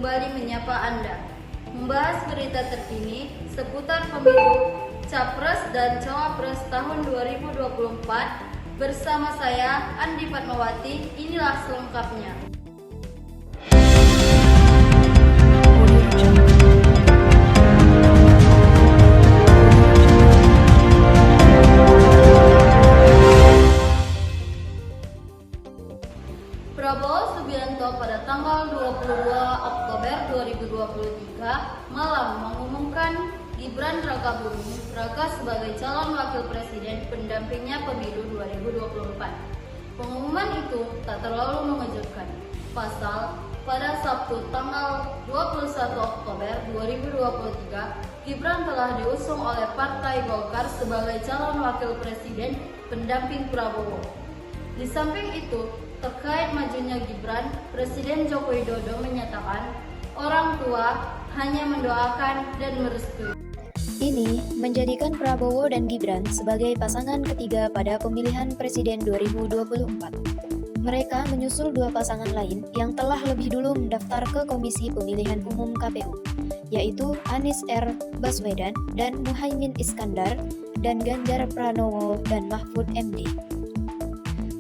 kembali menyapa Anda, membahas berita terkini seputar pemilu Capres dan Cawapres tahun 2024 bersama saya Andi Fatmawati. Inilah selengkapnya. Prabowo Subianto pada tanggal 22 Oktober 2023 malam mengumumkan Gibran Rakabuming Raka sebagai calon wakil presiden pendampingnya pemilu 2024. Pengumuman itu tak terlalu mengejutkan. Pasal pada Sabtu tanggal 21 Oktober 2023, Gibran telah diusung oleh Partai Golkar sebagai calon wakil presiden pendamping Prabowo. Di samping itu, terkait majunya Gibran, Presiden Joko Widodo menyatakan orang tua hanya mendoakan dan merestui. Ini menjadikan Prabowo dan Gibran sebagai pasangan ketiga pada pemilihan presiden 2024. Mereka menyusul dua pasangan lain yang telah lebih dulu mendaftar ke Komisi Pemilihan Umum KPU, yaitu Anies R. Baswedan dan Muhaimin Iskandar, dan Ganjar Pranowo dan Mahfud MD.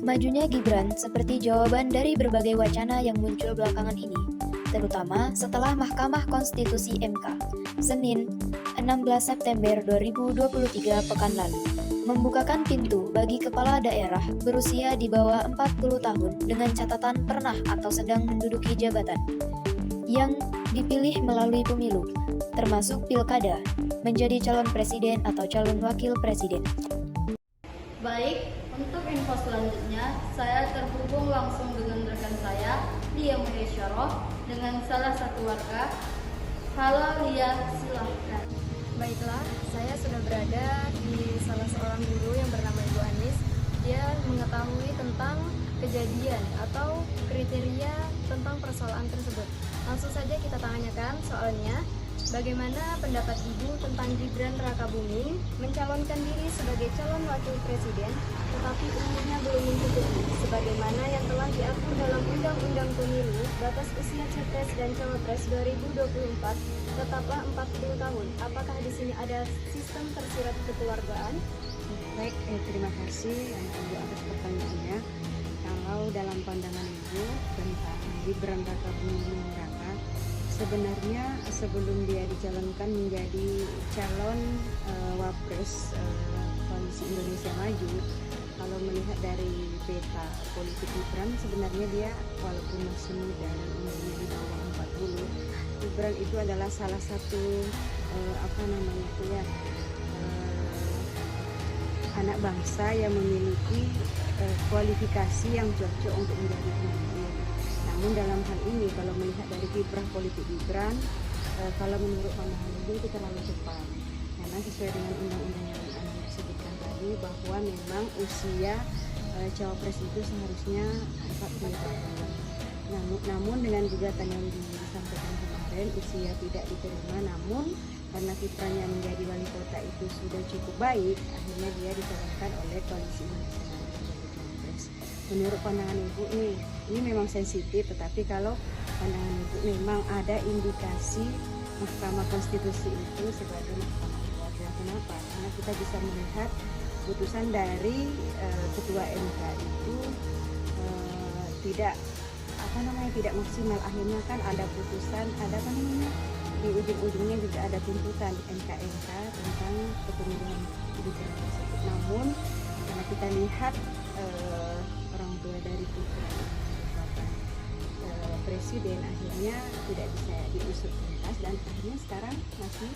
Majunya Gibran seperti jawaban dari berbagai wacana yang muncul belakangan ini, terutama setelah Mahkamah Konstitusi MK, Senin 16 September 2023 pekan lalu, membukakan pintu bagi kepala daerah berusia di bawah 40 tahun dengan catatan pernah atau sedang menduduki jabatan yang dipilih melalui pemilu, termasuk pilkada, menjadi calon presiden atau calon wakil presiden. Baik, untuk info selanjutnya, saya terhubung langsung dengan rekan saya, Lia Muhyesyarah, dengan salah satu warga. Halo Lia, silahkan. Baiklah, saya sudah berada di salah seorang guru yang bernama Ibu Anis. Dia mengetahui tentang kejadian atau kriteria tentang persoalan tersebut. Langsung saja kita tanyakan soalnya. Bagaimana pendapat Ibu tentang Gibran Rakabuming mencalonkan diri sebagai calon wakil presiden, tetapi umurnya belum mencukupi, sebagaimana yang telah diatur dalam Undang-Undang Pemilu, batas usia Capres dan Cawapres 2024 tetaplah 40 tahun. Apakah di sini ada sistem tersirat kekeluargaan? Baik, terima kasih Ibu atas pertanyaannya. Kalau dalam pandangan Ibu tentang Gibran Rakabuming Raka, sebenarnya sebelum dia dicalonkan menjadi calon wapres Koalisi Indonesia Maju, kalau melihat dari peta politik Gibran, sebenarnya dia walaupun masih muda dan umurnya di bawah 40, Gibran itu adalah salah satu anak bangsa yang memiliki kualifikasi yang cocok untuk menjadi pemimpin. Namun dalam hal ini kalau melihat dari kiprah politik Gibran, kalau menurut pandangan Ibu itu terlalu cepat. Karena sesuai dengan undang-undang yang Anda sebutkan tadi, bahwa memang usia cawapres itu seharusnya 40 tahun. Namun dengan gugatan yang disampaikan kemarin, usia tidak diterima, namun karena kiprahnya menjadi wali kota itu sudah cukup baik, akhirnya dia dicalonkan oleh Koalisi Indonesia Maju sebagai cawapres. Menurut pandangan Ibu ini memang sensitif, tetapi kalau pandangan Ibu memang ada indikasi Mahkamah Konstitusi itu sebagai mahkamah keluarga. Kenapa? Karena kita bisa melihat putusan dari Ketua MK itu tidak maksimal. Akhirnya kan ada putusan, di ujung-ujungnya juga ada tuntutan MK tentang kepemilikan Gibran tersebut. Namun karena kita lihat orang tua dari putra presiden akhirnya tidak bisa diusut tuntas, dan akhirnya sekarang masih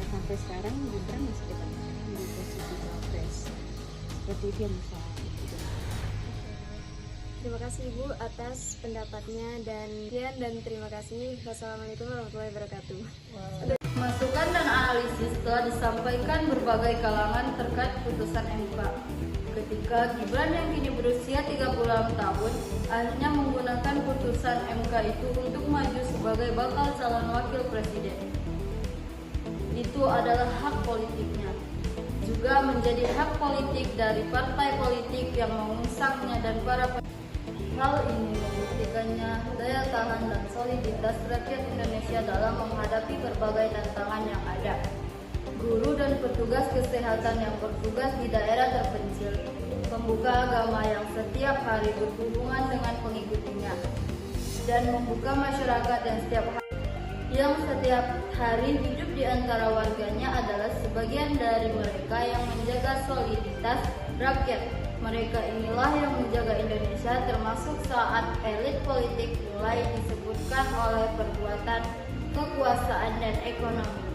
sampai sekarang Gibran masih tetap di posisi cawapres seperti itu yang bisa. Terima kasih Ibu atas pendapatnya dan terima kasih. Wassalamualaikum warahmatullahi wabarakatuh. Masukan dan analisis telah disampaikan berbagai kalangan terkait putusan MK. Ketika Gibran yang kini berusia 36 tahun akhirnya menggunakan putusan MK itu untuk maju sebagai bakal calon wakil presiden. Itu adalah hak politiknya. Juga menjadi hak politik dari partai politik yang mengusangnya dan para hal ini membuktikan terjaganya daya tahan dan soliditas rakyat Indonesia dalam menghadapi berbagai tantangan yang ada. Guru dan petugas kesehatan yang bertugas di daerah terpencil, pembuka agama yang setiap hari berhubungan dengan pengikutinya, dan membuka masyarakat yang setiap hari hidup di antara warganya adalah sebagian dari mereka yang menjaga soliditas rakyat. Mereka inilah yang menjaga Indonesia, termasuk saat elit politik mulai disebutkan oleh perbuatan, kekuasaan, dan ekonomi.